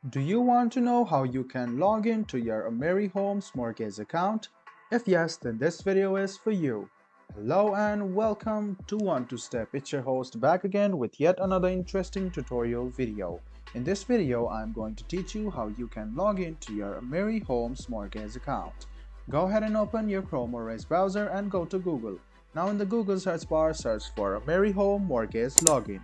Do you want to know how you can log in to your Amerihome's mortgage account? If yes, then this video is for you. Hello and welcome to One to Step. It's your host back again with yet another interesting tutorial video. In this video, I'm going to teach you how you can log in to your Amerihome's mortgage account. Go ahead and open your Chrome or Edge browser and go to Google. Now in the Google search bar, search for Amerihome mortgage login.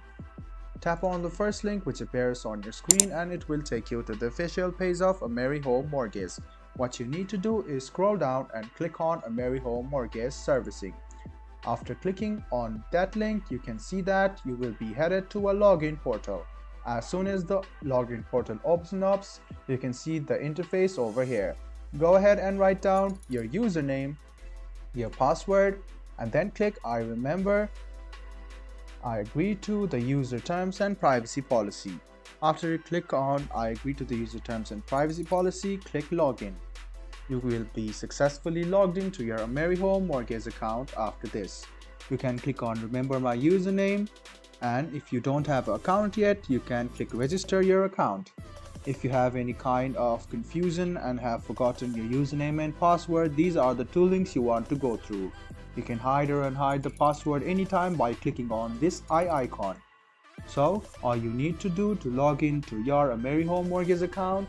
Tap on the first link which appears on your screen and it will take you to the official page of Amerihome Mortgage. What you need to do is scroll down and click on Amerihome Mortgage Servicing. After clicking on that link, you can see that you will be headed to a login portal. As soon as the login portal opens up, you can see the interface over here. Go ahead and write down your username, your password, and then click I remember. I agree to the user terms and privacy policy. After you click on I agree to the user terms and privacy policy, click login. You will be successfully logged into your Amerihome mortgage account after this. You can click on remember my username, and if you don't have an account yet, you can click register your account. If you have any kind of confusion and have forgotten your username and password, these are the two links you want to go through. You can hide or unhide the password anytime by clicking on this eye icon. So, all you need to do to log in to your Amerihome mortgage account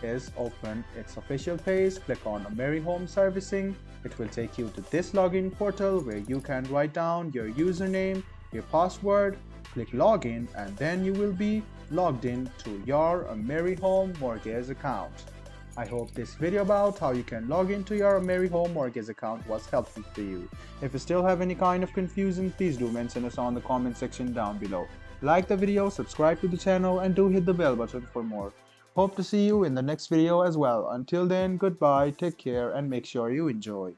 is open its official page, click on Amerihome Servicing. It will take you to this login portal where you can write down your username, your password, click login, and then you will be logged in to your Amerihome mortgage account. I hope this video about how you can log into your Amerihome mortgage account was helpful to you. If you still have any kind of confusion, please do mention us on the comment section down below. Like the video, subscribe to the channel, and do hit the bell button for more. Hope to see you in the next video as well. Until then, goodbye, take care, and make sure you enjoy.